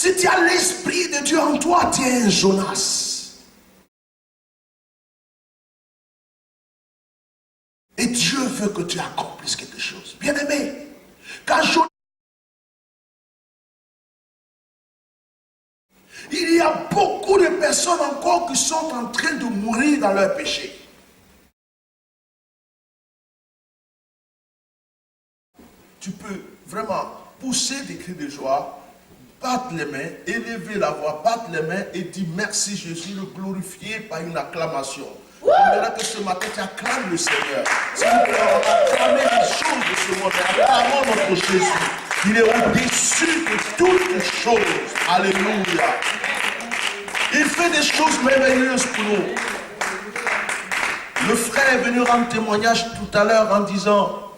Si tu as l'Esprit de Dieu en toi, tu es un Jonas. Et Dieu veut que tu accomplisses quelque chose. Bien-aimé, quand Jonas, il y a beaucoup de personnes encore qui sont en train de mourir dans leur péché. Tu peux vraiment pousser des cris de joie, battre les mains, élever la voix, battre les mains et dire merci Jésus, le glorifier par une acclamation. On verra que ce matin tu acclames le Seigneur. S'il vous plaît, on va acclamer les choses de ce monde. Acclamons notre Jésus. Il est au-dessus de toutes les choses. Alléluia. Il fait des choses merveilleuses pour nous. Le frère est venu rendre témoignage tout à l'heure en disant: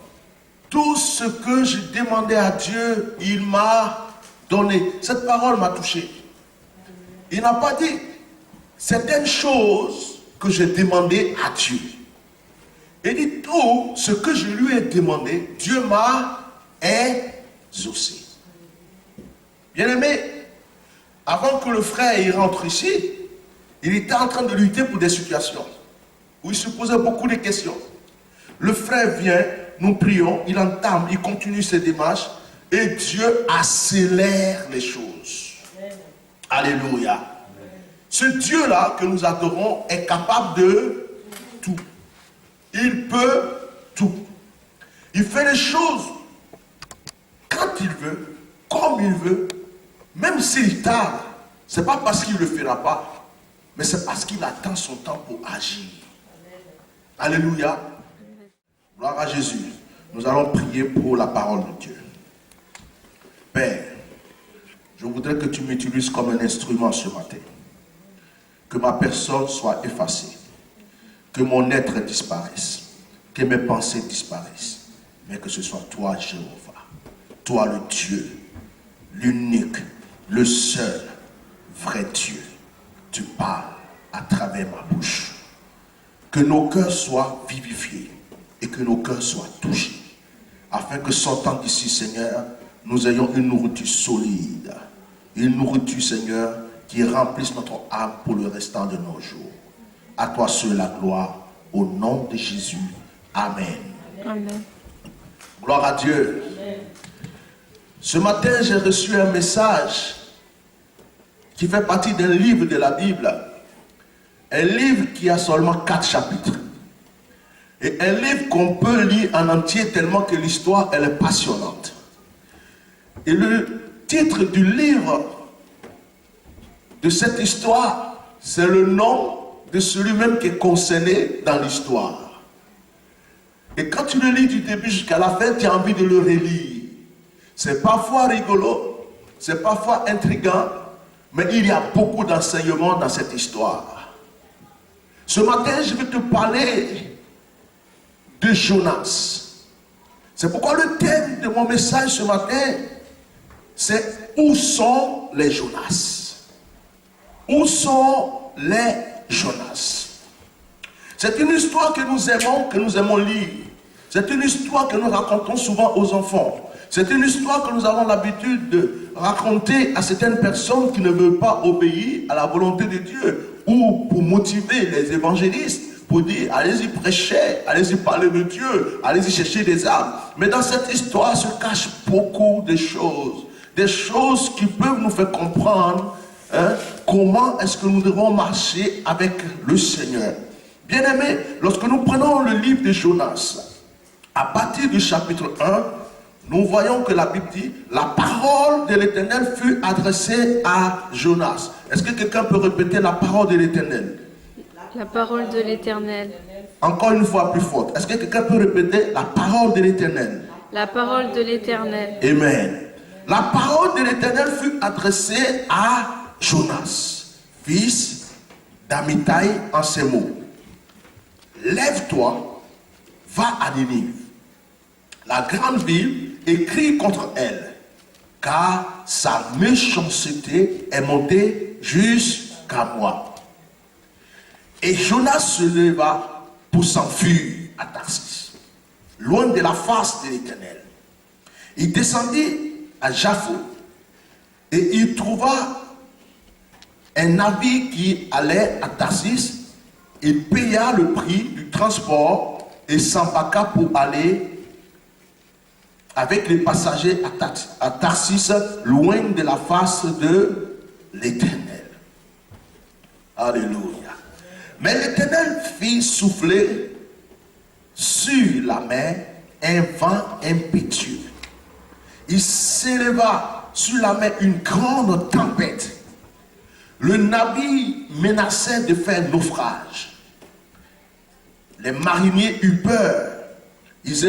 tout ce que je demandais à Dieu, il m'a donné. Cette parole m'a touché. Il n'a pas dit certaines choses que j'ai demandé à Dieu. Il dit tout ce que je lui ai demandé, Dieu m'a exaucé. Bien-aimé, avant que le frère y rentre ici, il était en train de lutter pour des situations où il se posait beaucoup de questions. Le frère vient, nous prions, il entame, il continue ses démarches et Dieu accélère les choses. Alléluia. Ce Dieu-là que nous adorons est capable de tout. Il peut tout. Il fait les choses quand il veut, comme il veut, même s'il tarde. Ce n'est pas parce qu'il ne le fera pas, mais c'est parce qu'il attend son temps pour agir. Alléluia. Gloire à Jésus. Nous allons prier pour la parole de Dieu. Père, je voudrais que tu m'utilises comme un instrument ce matin. Que ma personne soit effacée. Que mon être disparaisse. Que mes pensées disparaissent. Mais que ce soit toi, Jéhovah. Toi le Dieu, l'unique, le seul, vrai Dieu. Tu parles à travers ma bouche. Que nos cœurs soient vivifiés. Et que nos cœurs soient touchés. Afin que sortant d'ici, Seigneur, nous ayons une nourriture solide. Une nourriture, Seigneur, qui remplisse notre âme pour le restant de nos jours. À toi seul la gloire, au nom de Jésus. Amen. Amen. Gloire à Dieu. Amen. Ce matin, j'ai reçu un message qui fait partie d'un livre de la Bible. Un livre qui a seulement 4 chapitres. Et un livre qu'on peut lire en entier tellement que l'histoire, elle est passionnante. Et le titre du livre de cette histoire, c'est le nom de celui-même qui est concerné dans l'histoire. Et quand tu le lis du début jusqu'à la fin, tu as envie de le relire. C'est parfois rigolo, c'est parfois intriguant, mais il y a beaucoup d'enseignements dans cette histoire. Ce matin, je vais te parler de Jonas. C'est pourquoi le thème de mon message ce matin, c'est où sont les Jonas? Où sont les Jonas? C'est une histoire que nous aimons lire. C'est une histoire que nous racontons souvent aux enfants. C'est une histoire que nous avons l'habitude de raconter à certaines personnes qui ne veulent pas obéir à la volonté de Dieu, ou pour motiver les évangélistes, pour dire allez-y prêcher, allez-y parler de Dieu, allez-y chercher des âmes. Mais dans cette histoire se cachent beaucoup de choses. Des choses qui peuvent nous faire comprendre comment est-ce que nous devons marcher avec le Seigneur. Bien-aimés, lorsque nous prenons le livre de Jonas, à partir du chapitre 1, nous voyons que la Bible dit la parole de l'Éternel fut adressée à Jonas. Est-ce que quelqu'un peut répéter la parole de l'Éternel? La parole de l'Éternel. Encore une fois plus forte. Est-ce que quelqu'un peut répéter la parole de l'Éternel? La parole de l'Éternel. Amen. La parole de l'Éternel fut adressée à Jonas, fils d'Amittai, en ces mots. Lève-toi, va à Ninive, la grande ville, et crie contre elle, car sa méchanceté est montée jusqu'à moi. Et Jonas se leva pour s'enfuir à Tarsis, loin de la face de l'Éternel. Il descendit à Jaffo Et il trouva un navire qui allait à Tarsis. Il paya le prix du transport et s'embarqua pour aller avec les passagers à Tarsis, loin de la face de l'Éternel. Alléluia. Mais l'Éternel fit souffler sur la mer un vent impétueux. Il s'éleva sur la mer une grande tempête. Le navire menaçait de faire naufrage. Les mariniers eurent peur. Ils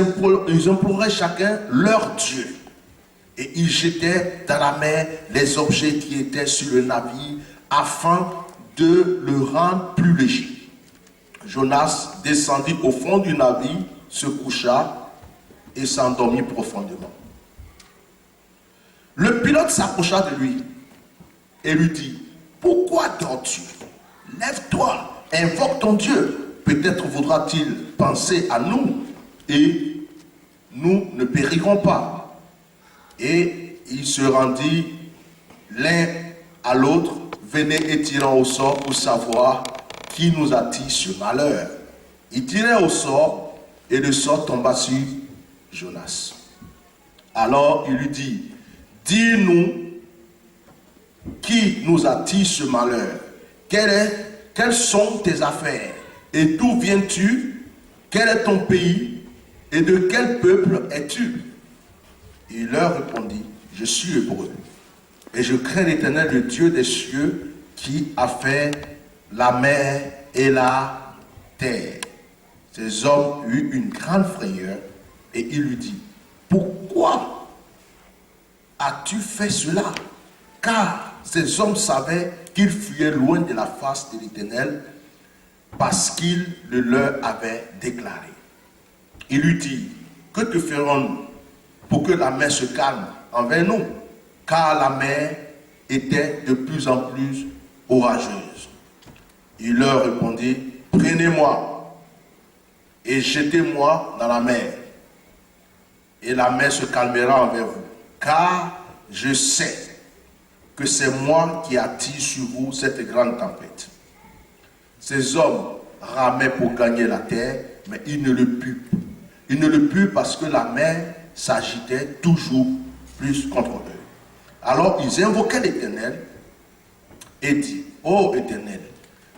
imploraient chacun leur Dieu. Et ils jetaient dans la mer les objets qui étaient sur le navire afin de le rendre plus léger. Jonas descendit au fond du navire, se coucha et s'endormit profondément. Le pilote s'approcha de lui et lui dit: pourquoi dors-tu? Lève-toi, invoque ton Dieu. Peut-être voudra-t-il penser à nous et nous ne périrons pas. Et il se rendit l'un à l'autre, venait et tirant au sort pour savoir qui nous attire ce malheur. Il tirait au sort et le sort tomba sur Jonas. Alors il lui dit: dis-nous qui nous attire ce malheur. Quelles sont tes affaires? Et d'où viens-tu? Quel est ton pays? Et de quel peuple es-tu? Il leur répondit: je suis hébreu. Et je crains l'Éternel, le Dieu des cieux, qui a fait la mer et la terre. Ces hommes eurent une grande frayeur et il lui dit: pourquoi as-tu fait cela? Car ces hommes savaient qu'ils fuyaient loin de la face de l'Éternel parce qu'il le leur avait déclaré. Il lui dit: que te ferons-nous pour que la mer se calme envers nous? Car la mer était de plus en plus orageuse. Il leur répondit: prenez-moi et jetez-moi dans la mer, et la mer se calmera envers vous. Car je sais que c'est moi qui attire sur vous cette grande tempête. Ces hommes ramaient pour gagner la terre, mais ils ne le purent. Ils ne le purent parce que la mer s'agitait toujours plus contre eux. Alors ils invoquaient l'Éternel et dit: ô Éternel,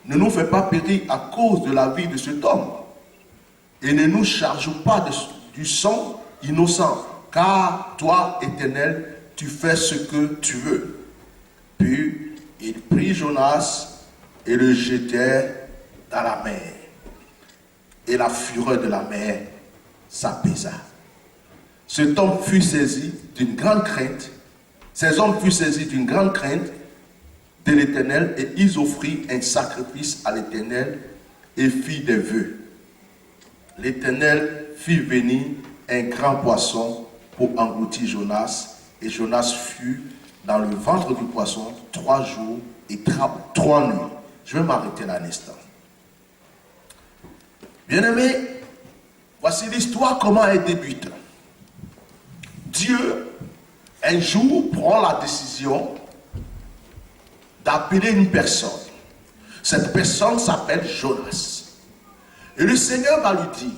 ne nous fais pas périr à cause de la vie de cet homme, et ne nous charge pas du sang innocent, car toi, Éternel, tu fais ce que tu veux. Puis il prit Jonas et le jetait dans la mer. Et la fureur de la mer s'apaisa. Cet homme fut saisi d'une grande crainte. Ces hommes furent saisis d'une grande crainte de l'Éternel et ils offrirent un sacrifice à l'Éternel et firent des vœux. L'Éternel fit venir un grand poisson pour engloutir Jonas, et Jonas fut dans le ventre du poisson 3 jours et 3 nuits. Je vais m'arrêter là un instant. Bien-aimés, voici l'histoire, comment elle débute. Dieu, un jour, prend la décision d'appeler une personne. Cette personne s'appelle Jonas. Et le Seigneur va lui dire: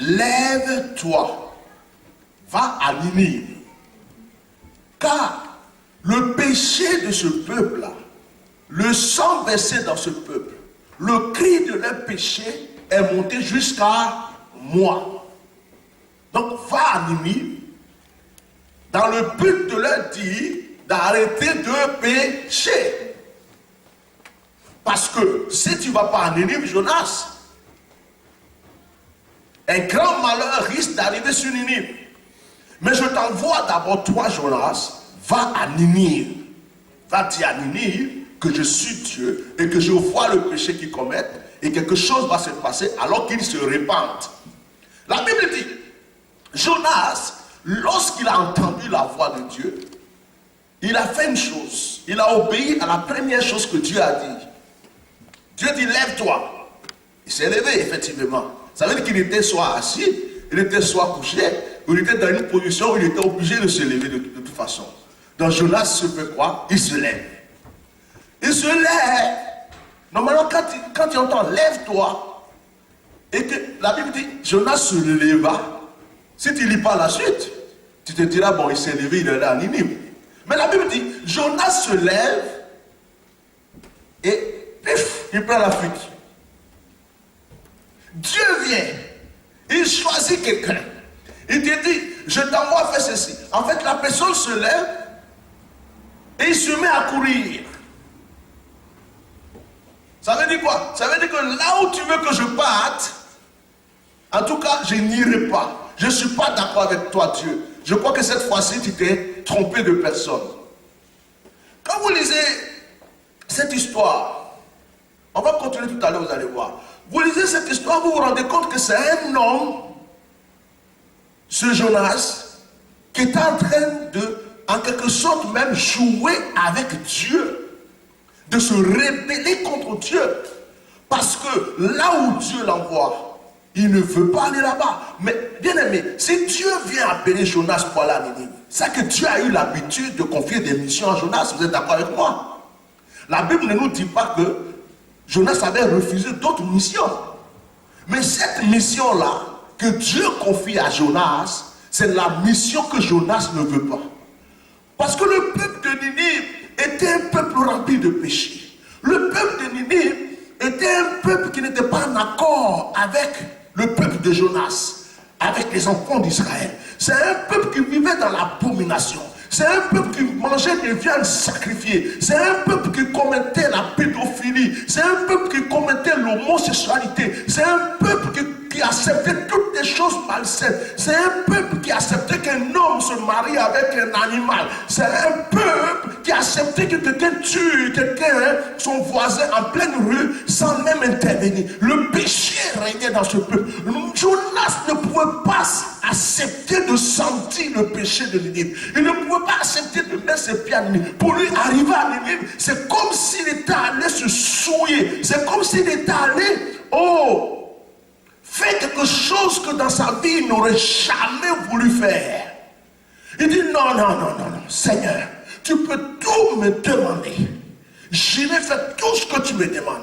lève-toi, va à Ninive. Car le péché de ce peuple-là, le sang versé dans ce peuple, le cri de leur péché est monté jusqu'à moi. Donc va à Ninive dans le but de leur dire d'arrêter de pécher. Parce que si tu ne vas pas à Ninive, Jonas, un grand malheur risque d'arriver sur Ninive. Mais je t'envoie d'abord, toi, Jonas, va à Ninive. Va dire à Ninive que je suis Dieu et que je vois le péché qu'ils commettent et quelque chose va se passer alors qu'ils se répandent. La Bible dit, Jonas, lorsqu'il a entendu la voix de Dieu, il a fait une chose. Il a obéi à la première chose que Dieu a dit. Dieu dit: lève-toi. Il s'est levé, effectivement. Ça veut dire qu'il était soit assis, il était soit couché, ou il était dans une position où il était obligé de se lever de toute façon. Donc Jonas se fait quoi? Il se lève. Il se lève. Normalement, quand tu entends lève-toi, et que la Bible dit Jonas se leva, si tu ne lis pas la suite, tu te diras, bon, il s'est levé, il est là à Ninive. Mais la Bible dit Jonas se lève et pif, il prend la fuite. Dieu vient, il choisit quelqu'un. Il te dit, je t'envoie faire ceci. En fait, la personne se lève et il se met à courir. Ça veut dire quoi? Ça veut dire que là où tu veux que je parte, en tout cas, je n'irai pas. Je ne suis pas d'accord avec toi, Dieu. Je crois que cette fois-ci, tu t'es trompé de personne. Quand vous lisez cette histoire, on va continuer tout à l'heure, vous allez voir. Vous lisez cette histoire, vous vous rendez compte que c'est un homme, ce Jonas, qui est en train de, en quelque sorte même, jouer avec Dieu, de se rébeller contre Dieu. Parce que là où Dieu l'envoie, il ne veut pas aller là-bas. Mais bien aimé, si Dieu vient appeler Jonas pour aller à Ninive, c'est que Dieu a eu l'habitude de confier des missions à Jonas. Vous êtes d'accord avec moi? La Bible ne nous dit pas que Jonas avait refusé d'autres missions. Mais cette mission-là, que Dieu confie à Jonas, c'est la mission que Jonas ne veut pas. Parce que le peuple de Ninive était un peuple rempli de péchés. Le peuple de Ninive était un peuple qui n'était pas en accord avec le peuple de Jonas, avec les enfants d'Israël. C'est un peuple qui vivait dans l'abomination. C'est un peuple qui mangeait des viandes sacrifiées. C'est un peuple qui commettait la pédophilie. C'est un peuple qui commettait l'homosexualité. C'est un peuple qui acceptait toutes les choses malsaines. C'est un peuple qui acceptait qu'un homme se marie avec un animal. C'est un peuple qui acceptait que quelqu'un tue quelqu'un, son voisin en pleine rue, sans même intervenir. Le péché régnait dans ce peuple. Jonas ne pouvait pas accepter de sentir le péché de Ninive. Il ne pouvait pas accepter de mettre ses pieds à Ninive. Pour lui, arriver à Ninive, c'est comme s'il était allé se souiller. C'est comme s'il était allé, faire quelque chose que dans sa vie, il n'aurait jamais voulu faire. Il dit, non, Seigneur, tu peux tout me demander. J'irai faire tout ce que tu me demandes.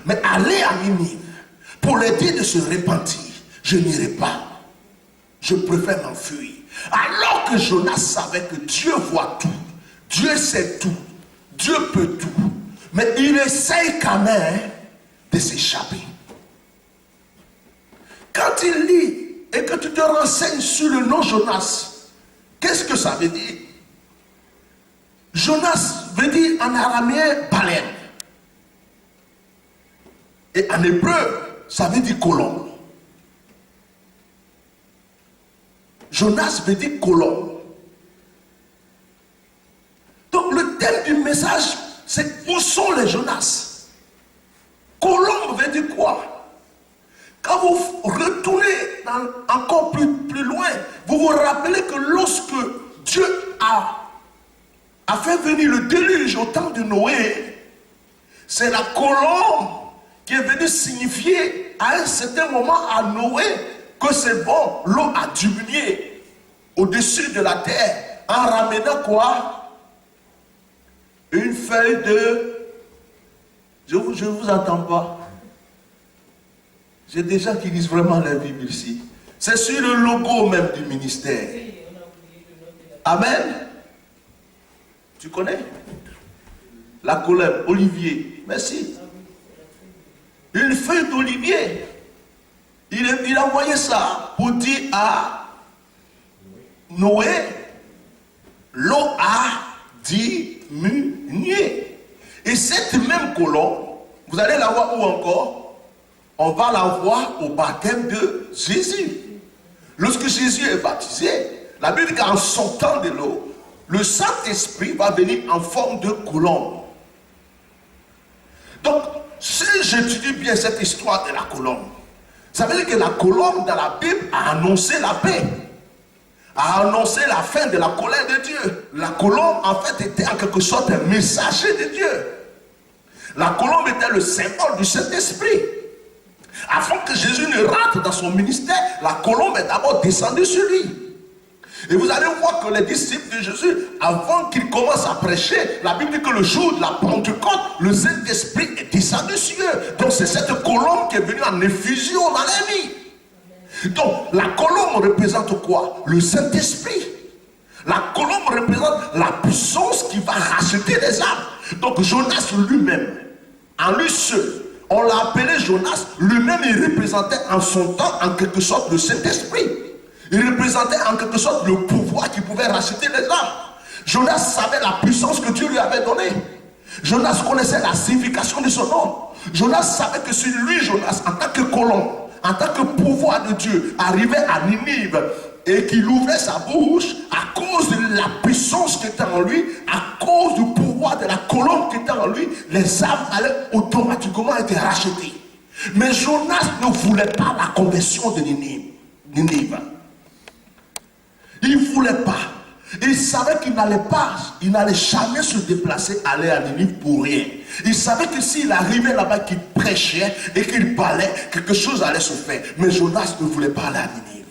Mais aller à Ninive, pour leur dire de se repentir, je n'irai pas. Je préfère m'enfuir. Alors que Jonas savait que Dieu voit tout, Dieu sait tout, Dieu peut tout, mais il essaye quand même de s'échapper. Quand il lit et que tu te renseignes sur le nom Jonas, qu'est-ce que ça veut dire? Jonas veut dire en araméen baleine. Et en hébreu, ça veut dire colombe. Jonas veut dire colombe. Donc le thème du message, c'est où sont les Jonas? Colombe veut dire quoi? Quand vous retournez encore plus loin, vous vous rappelez que lorsque Dieu a fait venir le déluge au temps de Noé, c'est la colombe qui est venue signifier à un certain moment à Noé que c'est bon, l'eau a diminué au-dessus de la terre en ramenant quoi? Une feuille de... Je ne vous entends pas. J'ai des gens qui lisent vraiment la Bible ici. C'est sur le logo même du ministère. Amen. Tu connais? La colère, Olivier. Merci. Une feuille d'olivier. Il a envoyé ça pour dire à Noé, l'eau a diminué. Et cette même colombe, vous allez la voir où encore? On va la voir au baptême de Jésus. Lorsque Jésus est baptisé, la Bible dit qu'en sortant de l'eau, le Saint-Esprit va venir en forme de colombe. Donc, si j'étudie bien cette histoire de la colombe, ça veut dire que la colombe dans la Bible a annoncé la paix, a annoncé la fin de la colère de Dieu. La colombe, en fait, était en quelque sorte un messager de Dieu. La colombe était le symbole du Saint-Esprit. Afin que Jésus ne rentre dans son ministère, la colombe est d'abord descendue sur lui. Et vous allez voir que les disciples de Jésus, avant qu'ils commencent à prêcher, la Bible dit que le jour de la Pentecôte, le Saint-Esprit est descendu du ciel. Donc c'est cette colombe qui est venue en effusion dans la vie. Donc la colombe représente quoi? Le Saint-Esprit. La colombe représente la puissance qui va racheter les âmes. Donc Jonas lui-même, en lui seul, on l'a appelé Jonas, lui-même il représentait en son temps en quelque sorte le Saint-Esprit. Il représentait en quelque sorte le pouvoir qui pouvait racheter les âmes. Jonas savait la puissance que Dieu lui avait donnée. Jonas connaissait la signification de son nom. Jonas savait que c'est lui, Jonas, en tant que colombe, en tant que pouvoir de Dieu, arrivait à Ninive et qu'il ouvrait sa bouche à cause de la puissance qui était en lui, à cause du pouvoir de la colombe qui était en lui, les âmes allaient automatiquement être rachetées. Mais Jonas ne voulait pas la conversion de Ninive. Il ne voulait pas. Il savait qu'il n'allait jamais se déplacer, aller à Ninive pour rien. Il savait que s'il arrivait là-bas, qu'il prêchait et qu'il parlait, quelque chose allait se faire. Mais Jonas ne voulait pas aller à Ninive.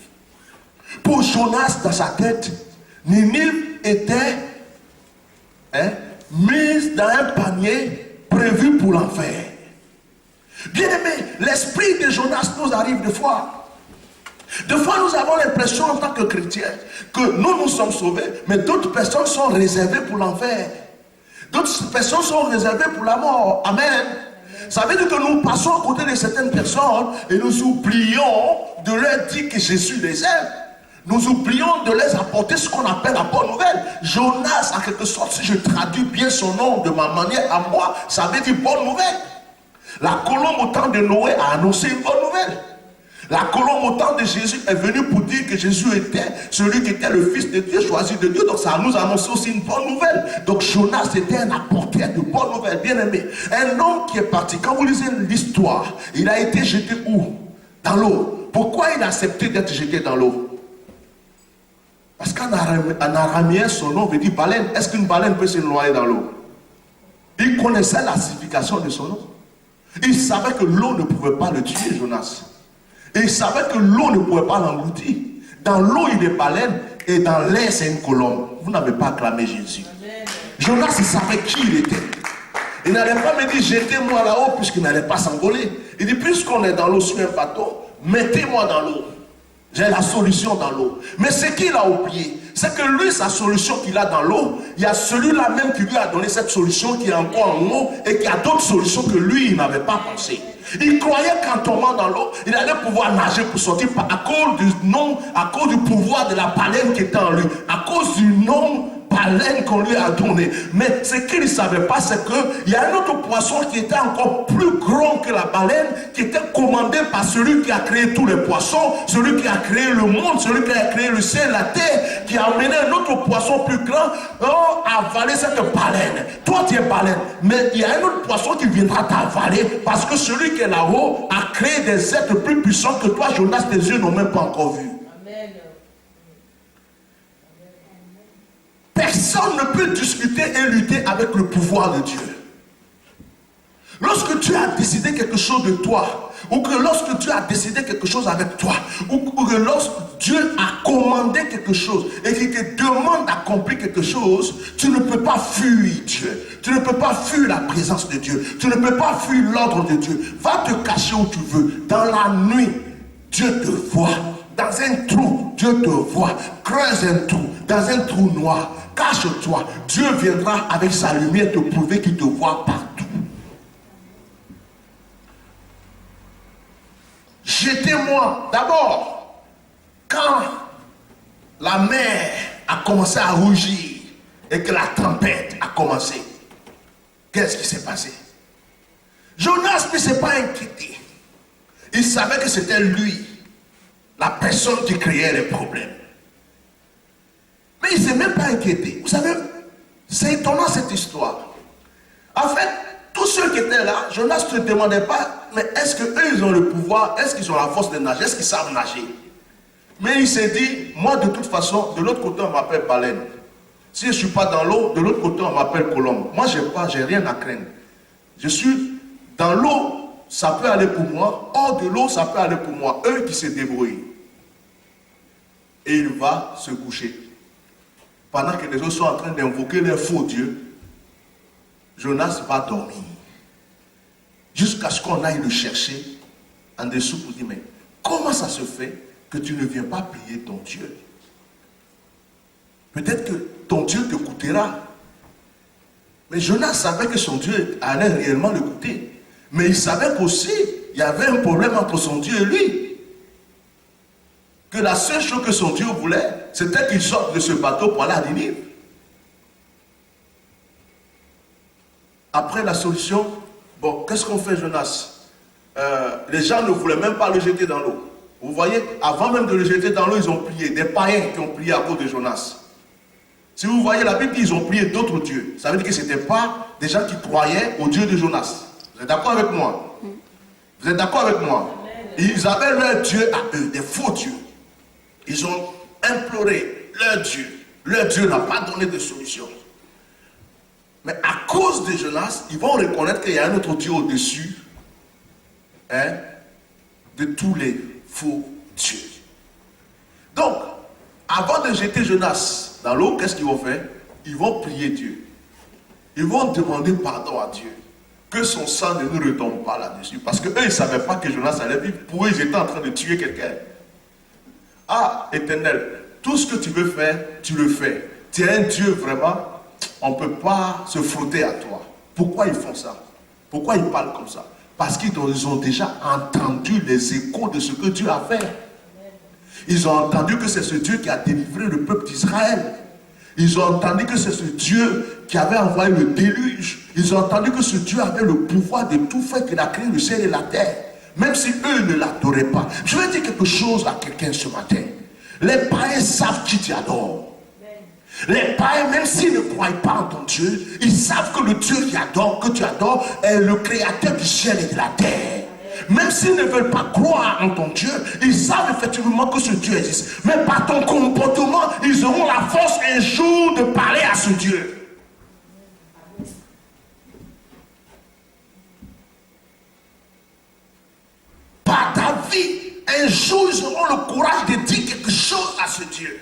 Pour Jonas, dans sa tête, Ninive était mise dans un panier prévu pour l'enfer. Bien aimé, l'esprit de Jonas nous arrive des fois. Des fois, nous avons l'impression en tant que chrétiens que nous sommes sauvés, mais d'autres personnes sont réservées pour l'enfer. D'autres personnes sont réservées pour la mort. Amen. Ça veut dire que nous passons à côté de certaines personnes et nous oublions de leur dire que Jésus les aime. Nous oublions de les apporter ce qu'on appelle la bonne nouvelle. Jonas, en quelque sorte, si je traduis bien son nom de ma manière à moi, ça veut dire bonne nouvelle. La colombe au temps de Noé a annoncé une bonne nouvelle. La colombe au temps de Jésus est venue pour dire que Jésus était celui qui était le Fils de Dieu, choisi de Dieu. Donc ça nous annonce aussi une bonne nouvelle. Donc Jonas était un apporteur de bonnes nouvelles, bien aimé. Un homme qui est parti, quand vous lisez l'histoire, il a été jeté où? Dans l'eau. Pourquoi il a accepté d'être jeté dans l'eau? Parce qu'en araméen, son nom veut dire baleine. Est-ce qu'une baleine peut se noyer dans l'eau? Il connaissait la signification de son nom. Il savait que l'eau ne pouvait pas le tuer, Jonas. Et il savait que l'eau ne pouvait pas l'engloutir. Dans l'eau, il est baleine et dans l'air, c'est une colombe. Vous n'avez pas acclamé Jésus. Amen. Jonas, il savait qui il était. Il n'allait pas me dire, jetez-moi là-haut puisqu'il n'allait pas s'envoler. Il dit, puisqu'on est dans l'eau sur un bateau, mettez-moi dans l'eau. J'ai la solution dans l'eau. Mais ce qu'il a oublié, c'est que lui, sa solution qu'il a dans l'eau, il y a celui-là même qui lui a donné cette solution qui est encore en eau et qui a d'autres solutions que lui, il n'avait pas pensé. Il croyait qu'en tombant dans l'eau, il allait pouvoir nager pour sortir à cause du nom, à cause du pouvoir de la baleine qui était en lui, à cause du nom baleine qu'on lui a donné. Mais ce qu'il ne savait pas, c'est qu'il y a un autre poisson qui était encore plus grand que la baleine, qui était commandé par celui qui a créé tous les poissons, celui qui a créé le monde, celui qui a créé le ciel, la terre, qui a amené un autre poisson plus grand à avaler cette baleine. Toi, tu es baleine, mais il y a un autre poisson qui viendra t'avaler parce que celui qui est là-haut a créé des êtres plus puissants que toi, Jonas, tes yeux n'ont même pas encore vu. Personne ne peut discuter et lutter avec le pouvoir de Dieu. Lorsque tu as décidé quelque chose de toi, ou que lorsque tu as décidé quelque chose avec toi, ou que lorsque Dieu a commandé quelque chose et qu'il te demande d'accomplir quelque chose, tu ne peux pas fuir Dieu. Tu ne peux pas fuir la présence de Dieu. Tu ne peux pas fuir l'ordre de Dieu. Va te cacher où tu veux. Dans la nuit, Dieu te voit. Dans un trou, Dieu te voit. Creuse un trou. Dans un trou noir. Cache-toi. Dieu viendra avec sa lumière te prouver qu'il te voit partout. Jetez-moi. D'abord, quand la mer a commencé à rougir et que la tempête a commencé, qu'est-ce qui s'est passé? Jonas ne s'est pas inquiété. Il savait que c'était lui, la personne qui créait les problèmes. Mais il ne s'est même pas inquiété. Vous savez, c'est étonnant cette histoire. En fait, tous ceux qui étaient là, Jonas ne se demandait pas, mais est-ce qu'eux, ils ont le pouvoir? Est-ce qu'ils ont la force de nager? Est-ce qu'ils savent nager? Mais il s'est dit, moi de toute façon, de l'autre côté, on m'appelle baleine. Si je ne suis pas dans l'eau, de l'autre côté, on m'appelle colombe. Moi, je n'ai rien à craindre. Je suis dans l'eau, ça peut aller pour moi. Hors de l'eau, ça peut aller pour moi. Eux qui se débrouillent. Et il va se coucher. pendant que les autres sont en train d'invoquer leur faux Dieu, Jonas va dormir. Jusqu'à ce qu'on aille le chercher en dessous pour dire, mais comment ça se fait que tu ne viens pas prier ton Dieu? Peut-être que ton Dieu t'écoutera. Mais Jonas savait que son Dieu allait réellement l'écouter. Mais il savait qu'aussi, il y avait un problème entre son Dieu et lui. Que la seule chose que son Dieu voulait, c'était qu'il sorte de ce bateau pour aller à Ninive. Après la solution, bon, qu'est-ce qu'on fait, Jonas? Les gens ne voulaient même pas le jeter dans l'eau. Vous voyez, avant même de le jeter dans l'eau, ils ont prié. Des païens qui ont prié à cause de Jonas. Si vous voyez la Bible, ils ont prié d'autres dieux. Ça veut dire que ce n'était pas des gens qui croyaient au Dieu de Jonas. Vous êtes d'accord avec moi? Vous êtes d'accord avec moi? Ils avaient leur Dieu à eux, des faux dieux. Ils ont imploré leur Dieu. Leur Dieu n'a pas donné de solution. Mais à cause de Jonas, ils vont reconnaître qu'il y a un autre Dieu au-dessus, hein, de tous les faux dieux. Donc, avant de jeter Jonas dans l'eau, qu'est-ce qu'ils vont faire? Ils vont prier Dieu. Ils vont demander pardon à Dieu. Que son sang ne nous retombe pas là-dessus. Parce qu'eux, ils ne savaient pas que Jonas allait vivre. Pour eux, ils étaient en train de tuer quelqu'un. Ah, Éternel, tout ce que tu veux faire, tu le fais. Tu es un Dieu vraiment, on ne peut pas se frotter à toi. Pourquoi ils font ça? Pourquoi ils parlent comme ça? Parce qu'ils ont déjà entendu les échos de ce que Dieu a fait. Ils ont entendu que c'est ce Dieu qui a délivré le peuple d'Israël. Ils ont entendu que c'est ce Dieu qui avait envoyé le déluge. Ils ont entendu que ce Dieu avait le pouvoir de tout faire, qu'il a créé le ciel et la terre. Même si eux ne l'adoraient pas. Je vais dire quelque chose à quelqu'un ce matin. Les païens savent qui tu adores. Les païens, même s'ils ne croient pas en ton Dieu, ils savent que le Dieu que tu adores, est le créateur du ciel et de la terre. Même s'ils ne veulent pas croire en ton Dieu, ils savent effectivement que ce Dieu existe. Mais par ton comportement, ils auront la force un jour de parler à ce Dieu. Par ta vie, un jour, ils auront le courage de dire quelque chose à ce Dieu.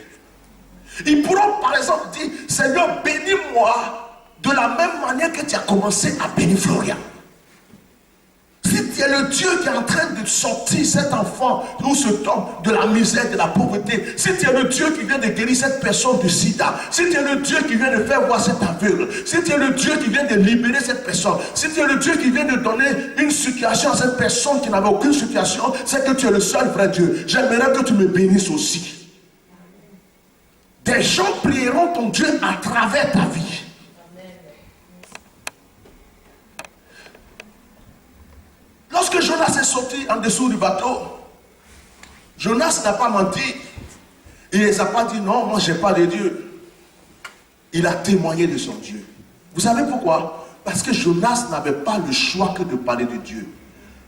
Ils pourront par exemple dire, Seigneur, bénis-moi de la même manière que tu as commencé à bénir Florian. Si tu es le Dieu qui est en train de sortir cet enfant ou cet homme de la misère, de la pauvreté, si tu es le Dieu qui vient de guérir cette personne du sida, si tu es le Dieu qui vient de faire voir cet aveugle, si tu es le Dieu qui vient de libérer cette personne, si tu es le Dieu qui vient de donner une situation à cette personne qui n'avait aucune situation, c'est que tu es le seul vrai Dieu. J'aimerais que tu me bénisses aussi. Des gens prieront ton Dieu à travers ta vie. Lorsque Jonas est sorti en dessous du bateau, Jonas n'a pas menti. Il ne les a pas dit non, moi je n'ai pas de Dieu. Il a témoigné de son Dieu. Vous savez pourquoi? Parce que Jonas n'avait pas le choix que de parler de Dieu.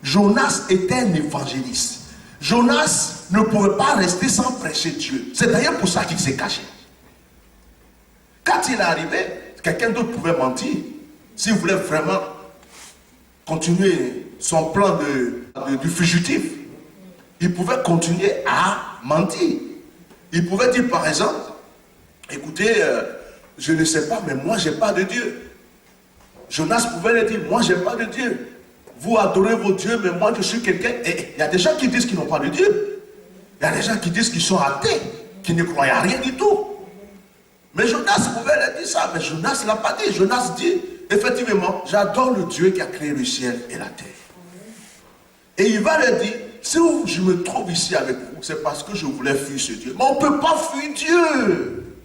Jonas était un évangéliste. Jonas ne pouvait pas rester sans prêcher Dieu. C'est d'ailleurs pour ça qu'il s'est caché. Quand il est arrivé, quelqu'un d'autre pouvait mentir. S'il voulait vraiment continuer son plan du fugitif, il pouvait continuer à mentir. Il pouvait dire par exemple, écoutez, je ne sais pas, mais moi je n'ai pas de Dieu. Jonas pouvait le dire, moi je n'ai pas de Dieu. Vous adorez vos dieux, mais moi je suis quelqu'un. Et il y a des gens qui disent qu'ils n'ont pas de Dieu. Il y a des gens qui disent qu'ils sont athées, qui ne croient à rien du tout. Mais Jonas pouvait le dire ça, mais Jonas ne l'a pas dit. Jonas dit, effectivement, j'adore le Dieu qui a créé le ciel et la terre. Et il va leur dire, si je me trouve ici avec vous, c'est parce que je voulais fuir ce Dieu. Mais on ne peut pas fuir Dieu.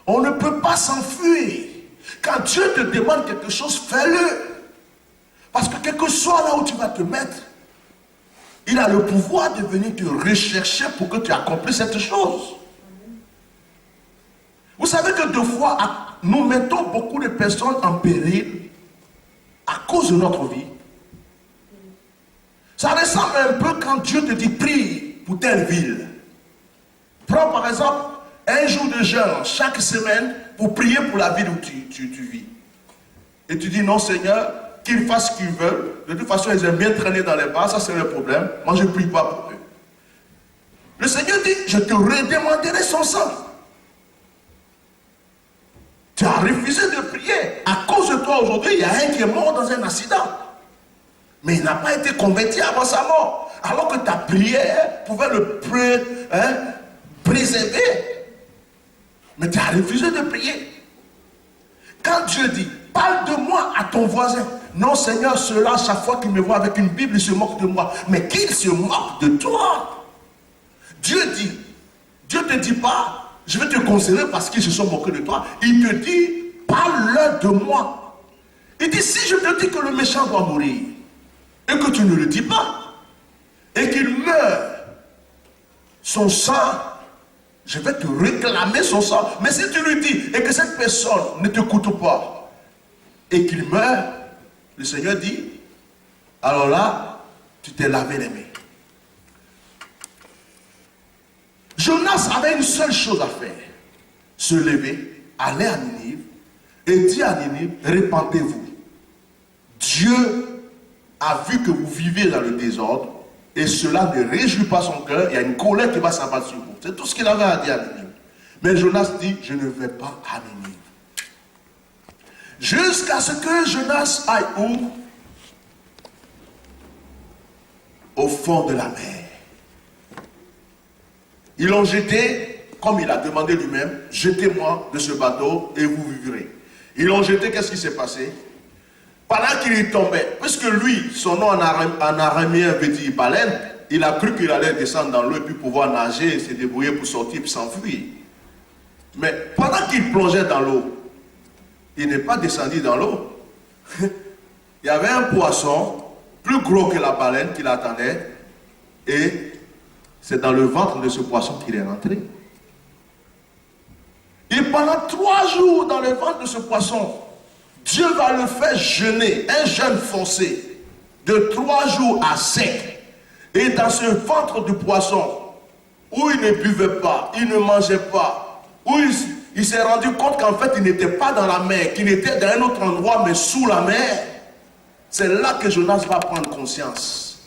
On ne peut pas s'enfuir. Quand Dieu te demande quelque chose, fais-le. Parce que quel que soit là où tu vas te mettre, il a le pouvoir de venir te rechercher pour que tu accomplisses cette chose. Vous savez que deux fois, nous mettons beaucoup de personnes en péril à cause de notre vie. Ça ressemble un peu quand Dieu te dit prie pour telle ville. Prends par exemple un jour de jeûne chaque semaine pour prier pour la ville où tu vis. Et tu dis non Seigneur, qu'ils fassent ce qu'ils veulent. De toute façon, ils aiment bien traîner dans les bars, ça c'est le problème. Moi je ne prie pas pour eux. Le Seigneur dit, je te redemanderai son sang. Tu as refusé de prier. À cause de toi aujourd'hui, il y a un qui est mort dans un accident. Mais il n'a pas été converti avant sa mort. Alors que ta prière pouvait le préserver. Mais tu as refusé de prier. Quand Dieu dit, parle de moi à ton voisin. Non Seigneur, ceux-là, chaque fois qu'il me voit avec une Bible, il se moque de moi. Mais qu'il se moque de toi. Dieu te dit pas, je vais te considérer parce qu'ils se sont moqués de toi. Il te dit, parle-leur de moi. Il dit, si je te dis que le méchant doit mourir, et que tu ne le dis pas, et qu'il meurt, son sang, je vais te réclamer son sang. Mais si tu lui dis, et que cette personne ne te coûte pas, et qu'il meurt, le Seigneur dit, alors là, tu t'es lavé les mains. Jonas avait une seule chose à faire, se lever, aller à Ninive, et dire à Ninive, répandez-vous. Dieu a vu que vous vivez dans le désordre, et cela ne réjouit pas son cœur, il y a une colère qui va s'abattre sur vous. C'est tout ce qu'il avait à dire à Ninive. Mais Jonas dit, je ne vais pas à Ninive. Jusqu'à ce que Jonas aille où? Au fond de la mer. Ils l'ont jeté, comme il a demandé lui-même, jetez-moi de ce bateau et vous vivrez. Ils l'ont jeté, qu'est-ce qui s'est passé? Pendant qu'il y tombait, puisque lui, son nom en araméen veut dire baleine, il a cru qu'il allait descendre dans l'eau et puis pouvoir nager, se débrouiller pour sortir et s'enfuir. Mais pendant qu'il plongeait dans l'eau, il n'est pas descendu dans l'eau. Il y avait un poisson plus gros que la baleine qui l'attendait et c'est dans le ventre de ce poisson qu'il est rentré. Et pendant 3 jours dans le ventre de ce poisson, Dieu va le faire jeûner, un jeûne forcé, de 3 jours à sec. Et dans ce ventre du poisson, où il ne buvait pas, il ne mangeait pas, où il s'est rendu compte qu'en fait il n'était pas dans la mer, qu'il était dans un autre endroit, mais sous la mer. C'est là que Jonas va prendre conscience.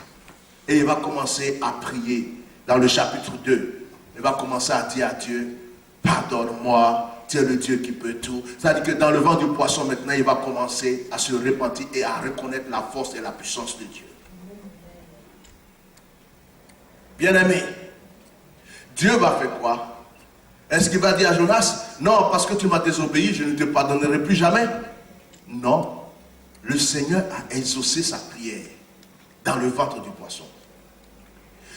Et il va commencer à prier. Dans le chapitre 2, il va commencer à dire à Dieu, pardonne-moi, tu es le Dieu qui peut tout. C'est-à-dire que dans le ventre du poisson, maintenant, il va commencer à se repentir et à reconnaître la force et la puissance de Dieu. Bien-aimé, Dieu va faire quoi? Est-ce qu'il va dire à Jonas, non, parce que tu m'as désobéi, je ne te pardonnerai plus jamais? Non, le Seigneur a exaucé sa prière dans le ventre du poisson.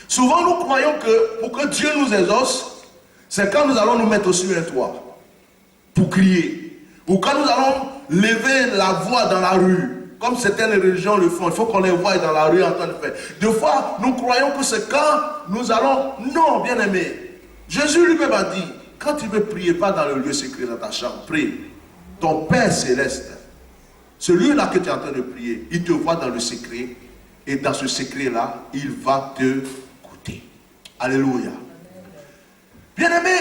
Souvent, nous croyons que pour que Dieu nous exauce, c'est quand nous allons nous mettre sur un toit pour crier. Ou quand nous allons lever la voix dans la rue, comme certaines religions le font. Il faut qu'on les voie dans la rue en train de faire. Des fois, nous croyons que c'est quand nous allons... Non, bien-aimé. Jésus lui-même a dit, quand tu veux prier, pas dans le lieu secret dans ta chambre, prie. Ton Père céleste, celui-là que tu es en train de prier, il te voit dans le secret. Et dans ce secret-là, il va te... Alléluia. Bien-aimé,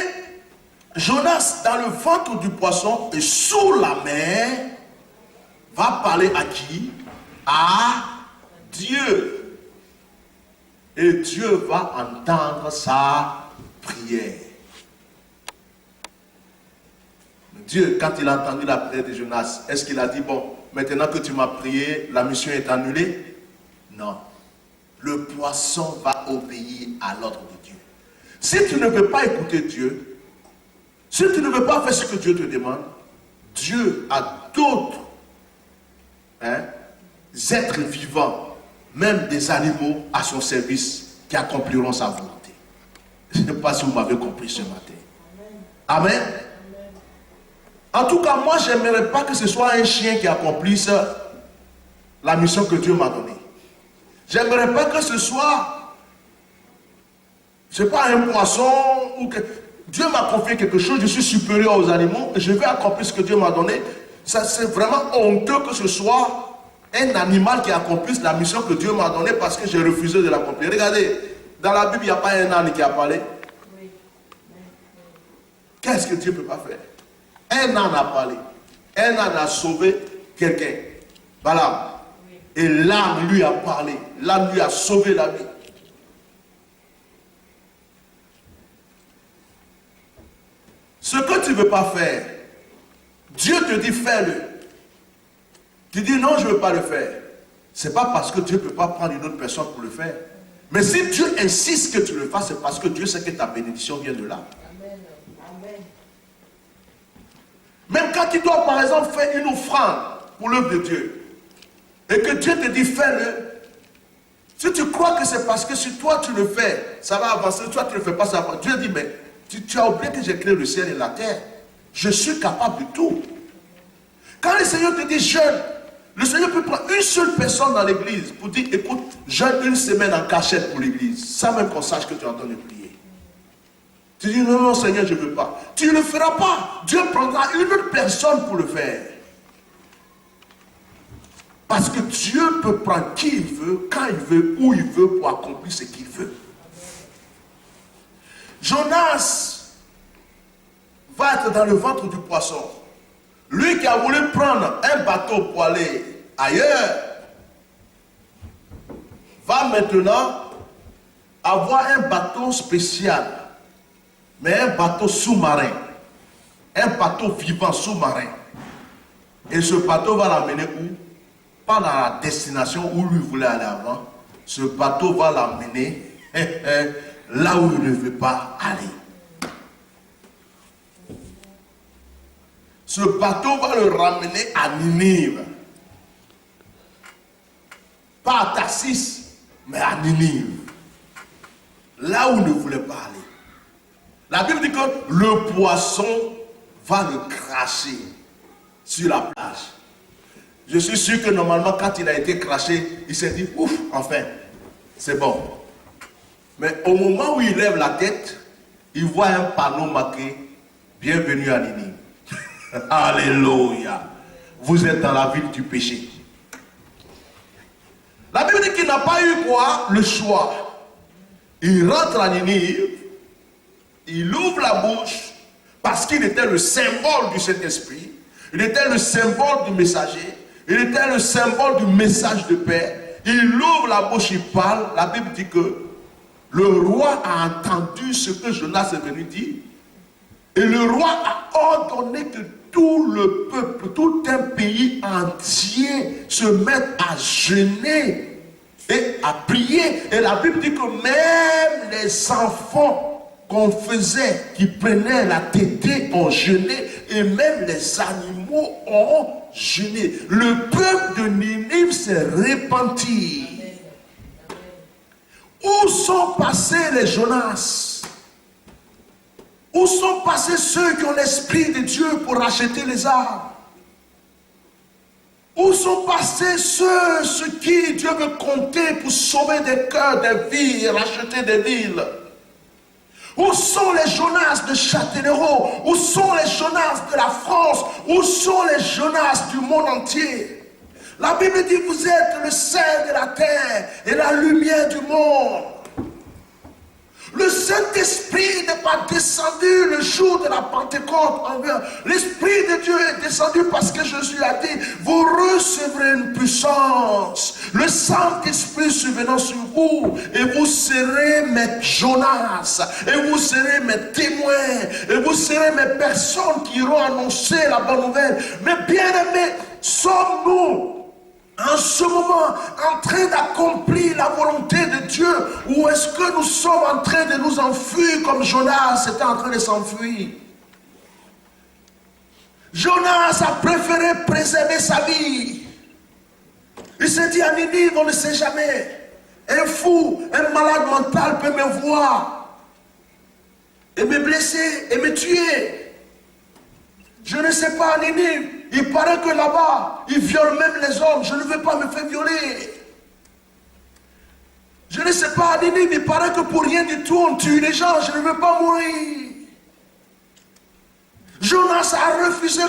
Jonas, dans le ventre du poisson et sous la mer, va parler à qui? À Dieu. Et Dieu va entendre sa prière. Dieu, quand il a entendu la prière de Jonas, est-ce qu'il a dit, bon, maintenant que tu m'as prié, la mission est annulée? Non. Le poisson va obéir à l'ordre de Dieu. Si tu ne veux pas écouter Dieu, si tu ne veux pas faire ce que Dieu te demande, Dieu a d'autres êtres vivants, même des animaux à son service, qui accompliront sa volonté. Je ne sais pas si vous m'avez compris ce matin. Amen. En tout cas, moi, je n'aimerais pas que ce soit un chien qui accomplisse la mission que Dieu m'a donnée. J'aimerais pas que ce soit, je ne sais pas, un poisson ou que Dieu m'a confié quelque chose, je suis supérieur aux animaux et je vais accomplir ce que Dieu m'a donné. Ça, c'est vraiment honteux que ce soit un animal qui accomplisse la mission que Dieu m'a donnée parce que j'ai refusé de l'accomplir. Regardez, dans la Bible, il n'y a pas un âne qui a parlé. Qu'est-ce que Dieu ne peut pas faire? Un âne a parlé. Un âne a sauvé quelqu'un. Voilà. Et l'âne lui a parlé. L'âne lui a sauvé la vie. Ce que tu ne veux pas faire, Dieu te dit fais-le. Tu dis non, je ne veux pas le faire. Ce n'est pas parce que Dieu ne peut pas prendre une autre personne pour le faire. Mais si Dieu insiste que tu le fasses, c'est parce que Dieu sait que ta bénédiction vient de là. Amen. Amen. Même quand tu dois par exemple faire une offrande pour l'œuvre de Dieu, et que Dieu te dit fais-le, si tu crois que c'est parce que si toi tu le fais, ça va avancer, toi tu ne le fais pas, ça va avancer. Dieu dit, mais tu as oublié que j'ai créé le ciel et la terre. Je suis capable de tout. Quand le Seigneur te dit jeûne, le Seigneur peut prendre une seule personne dans l'église pour dire, écoute, jeûne une semaine en cachette pour l'église, sans même qu'on sache que tu es en train de prier. Tu dis, non, non, Seigneur, je ne veux pas. Tu ne le feras pas. Dieu prendra une autre personne pour le faire. Parce que Dieu peut prendre qui il veut, quand il veut, où il veut, pour accomplir ce qu'il veut. Jonas va être dans le ventre du poisson. Lui qui a voulu prendre un bateau pour aller ailleurs, va maintenant avoir un bateau spécial, mais un bateau sous-marin, un bateau vivant sous-marin. Et ce bateau va l'amener où? Pas dans la destination où lui voulait aller avant. Ce bateau va l'amener là où il ne veut pas aller. Ce bateau va le ramener à Ninive. Pas à Tarsis, mais à Ninive. Là où il ne voulait pas aller. La Bible dit que le poisson va le cracher sur la plage. Je suis sûr que normalement, quand il a été craché, il s'est dit, ouf, enfin, c'est bon. Mais au moment où il lève la tête, il voit un panneau marqué, bienvenue à Ninive. Alléluia. Vous êtes dans la ville du péché. La Bible dit qu'il n'a pas eu quoi? Le choix. Il rentre à Ninive, il ouvre la bouche, parce qu'il était le symbole du Saint-Esprit, il était le symbole du messager, il était le symbole du message de paix. Il ouvre la bouche, il parle. La Bible dit que le roi a entendu ce que Jonas est venu dire. Et le roi a ordonné que tout le peuple, tout un pays entier se mette à jeûner et à prier. Et la Bible dit que même les enfants qu'on faisait, qui prenaient la tétée, ont jeûné. Et même les animaux ont jeûné. Le peuple de Ninive s'est repenti. Où sont passés les Jonas? Où sont passés ceux qui ont l'Esprit de Dieu pour racheter les âmes? Où sont passés ceux sur qui Dieu veut compter pour sauver des cœurs, des vies et racheter des villes? Où sont les Jonas de Châtellerault? Où sont les Jonas de la France? Où sont les Jonas du monde entier? La Bible dit, vous êtes le sel de la terre et la lumière du monde. Le Saint-Esprit n'est pas descendu le jour de la Pentecôte. L'Esprit de Dieu est descendu parce que Jésus a dit, vous recevrez une puissance. Le Saint-Esprit survenant sur vous, et vous serez mes Jonas, et vous serez mes témoins, et vous serez mes personnes qui iront annoncer la bonne nouvelle. Mais bien aimés, sommes-nous en ce moment en train d'accomplir la volonté de Dieu, ou est-ce que nous sommes en train de nous enfuir comme Jonas était en train de s'enfuir? Jonas a préféré préserver sa vie. Il s'est dit, à Ninive, on ne sait jamais. Un fou, un malade mental peut me voir et me blesser et me tuer. Je ne sais pas, à Ninive, il paraît que là-bas, ils violent même les hommes. Je ne veux pas me faire violer. Je ne sais pas, à Ninive, il paraît que pour rien du tout, on tue les gens. Je ne veux pas mourir. Jonas a refusé,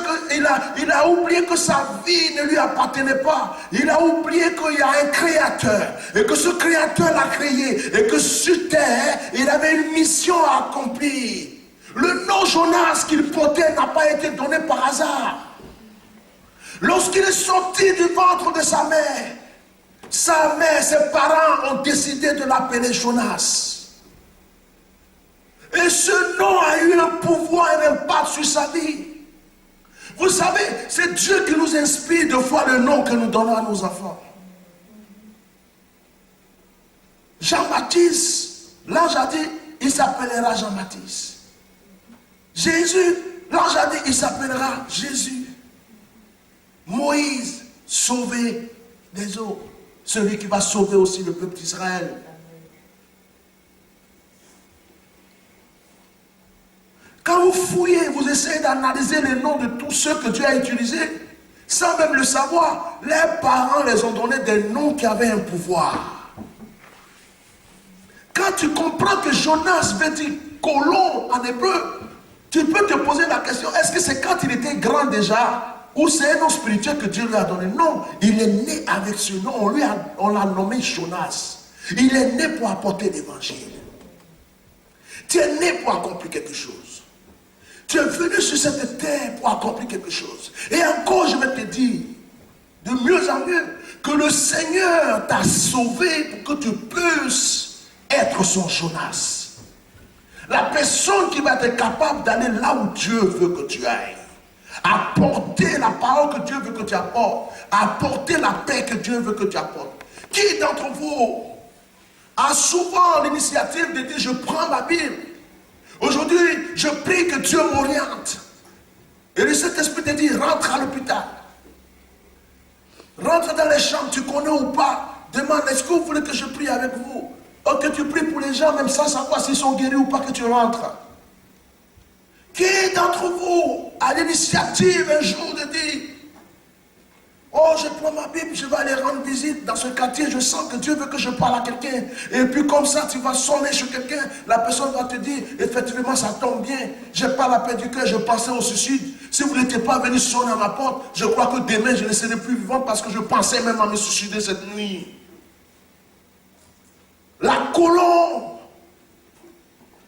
il a oublié que sa vie ne lui appartenait pas. Il a oublié qu'il y a un créateur. Et que ce créateur l'a créé. Et que sur terre, il avait une mission à accomplir. Le nom Jonas qu'il portait n'a pas été donné par hasard. Lorsqu'il est sorti du ventre de sa mère, ses parents ont décidé de l'appeler Jonas. Et ce nom a eu un pouvoir et un impact sur sa vie. Vous savez, c'est Dieu qui nous inspire de fois le nom que nous donnons à nos enfants. Jean-Baptiste, l'ange a dit, il s'appellera Jean-Baptiste. Jésus, l'ange a dit, il s'appellera Jésus. Moïse, sauver des eaux. Celui qui va sauver aussi le peuple d'Israël. Quand vous fouillez, vous essayez d'analyser les noms de tous ceux que Dieu a utilisés, sans même le savoir, leurs parents les ont donné des noms qui avaient un pouvoir. Quand tu comprends que Jonas veut dire colon en hébreu, tu peux te poser la question, est-ce que c'est quand il était grand déjà, ou c'est un nom spirituel que Dieu lui a donné? Non, il est né avec ce nom, on l'a nommé Jonas. Il est né pour apporter l'évangile. Tu es né pour accomplir quelque chose. Tu es venu sur cette terre pour accomplir quelque chose. Et encore, je vais te dire, de mieux en mieux, que le Seigneur t'a sauvé pour que tu puisses être son Jonas. La personne qui va être capable d'aller là où Dieu veut que tu ailles. Apporter la parole que Dieu veut que tu apportes. Apporter la paix que Dieu veut que tu apportes. Qui d'entre vous a souvent l'initiative de dire, je prends ma Bible. Aujourd'hui, je prie que Dieu m'oriente. Et le Saint-Esprit te dit, rentre à l'hôpital. Rentre dans les chambres, tu connais ou pas. Demande, est-ce que vous voulez que je prie avec vous? Ou que tu pries pour les gens, même sans savoir s'ils sont guéris ou pas, que tu rentres. Qui d'entre vous a l'initiative un jour de dire, oh, je prends ma Bible, je vais aller rendre visite dans ce quartier, je sens que Dieu veut que je parle à quelqu'un. Et puis comme ça, tu vas sonner chez quelqu'un, la personne va te dire, effectivement, ça tombe bien, j'ai pas la paix du cœur, je pensais au suicide. Si vous n'étiez pas venu sonner à ma porte, je crois que demain, je ne serai plus vivant parce que je pensais même à me suicider cette nuit. La colombe,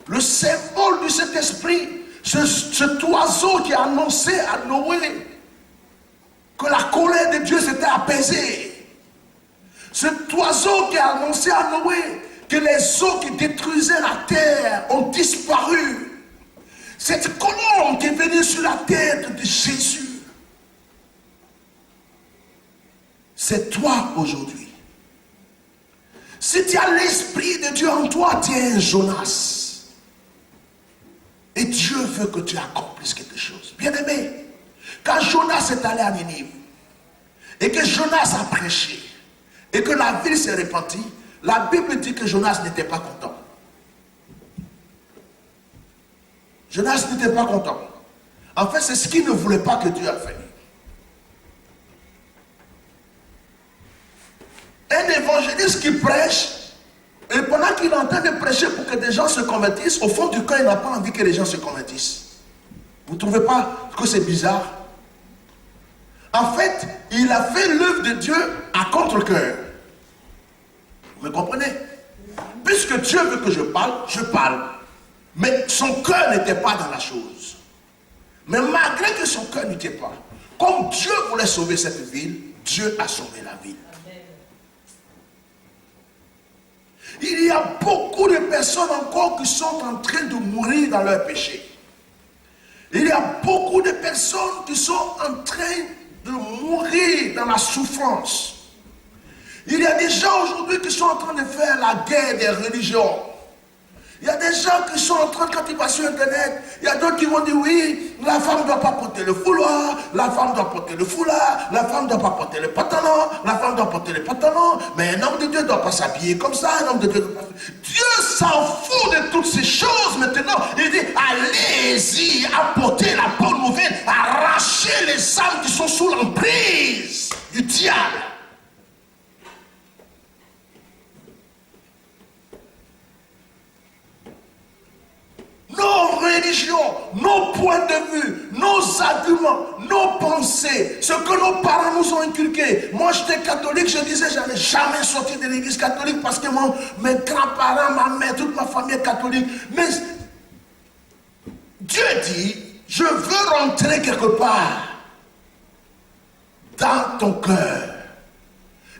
le symbole de cet esprit, cet oiseau qui a annoncé à Noé que la colère de Dieu s'était apaisée. Cet oiseau qui a annoncé à Noé que les eaux qui détruisaient la terre ont disparu. Cette colombe qui est venue sur la tête de Jésus. C'est toi aujourd'hui. Si tu as l'Esprit de Dieu en toi, tu es un Jonas. Et Dieu veut que tu accomplisses quelque chose. Bien-aimé, quand Jonas est allé à Ninive, et que Jonas a prêché, et que la ville s'est répandue, la Bible dit que Jonas n'était pas content. Jonas n'était pas content. En fait, c'est ce qu'il ne voulait pas que Dieu a fait. Un évangéliste qui prêche, et pendant qu'il est en train de prêcher pour que des gens se convertissent, au fond du cœur, il n'a pas envie que les gens se convertissent. Vous ne trouvez pas que c'est bizarre? En fait, il a fait l'œuvre de Dieu à contre-cœur. Vous me comprenez? Puisque Dieu veut que je parle. Mais son cœur n'était pas dans la chose. Mais malgré que son cœur n'était pas, comme Dieu voulait sauver cette ville, Dieu a sauvé la ville. Il y a beaucoup de personnes encore qui sont en train de mourir dans leur péché. Il y a beaucoup de personnes qui sont en train de mourir dans la souffrance. Il y a des gens aujourd'hui qui sont en train de faire la guerre des religions. Il y a des gens qui sont en train, quand ils passent sur Internet, il y a d'autres qui vont dire oui, la femme ne doit pas porter le foulard, la femme doit porter le foulard, la femme ne doit pas porter le pantalon, la femme doit porter le pantalon, mais un homme de Dieu ne doit pas s'habiller comme ça, un homme de Dieu ne doit pas... Dieu s'en fout de toutes ces choses maintenant. Il dit, allez-y, apportez la bonne nouvelle, arrachez les âmes qui sont sous l'emprise du diable. Nos religions, nos points de vue, nos arguments, nos pensées, ce que nos parents nous ont inculqué. Moi, j'étais catholique, je disais, je n'allais jamais sortir de l'église catholique parce que mes grands-parents, ma mère, toute ma famille est catholique. Mais Dieu dit, je veux rentrer quelque part dans ton cœur.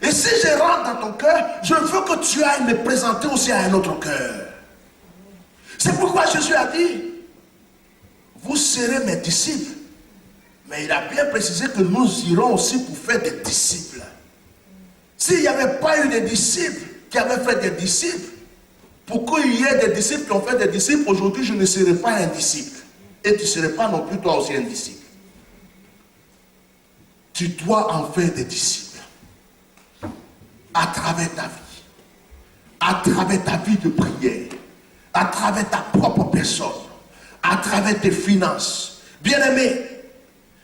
Et si je rentre dans ton cœur, je veux que tu ailles me présenter aussi à un autre cœur. C'est pourquoi Jésus a dit, vous serez mes disciples Mais il a bien précisé que nous irons aussi pour faire des disciples. S'il n'y avait pas eu des disciples qui avaient fait des disciples, pour qu'il y ait des disciples qui ont fait des disciples, aujourd'hui je ne serai pas un disciple. Et tu ne serais pas non plus toi aussi un disciple. Tu dois en faire des disciples. À travers ta vie. À travers ta vie de prière. À travers ta propre personne. À travers tes finances. Bien-aimé,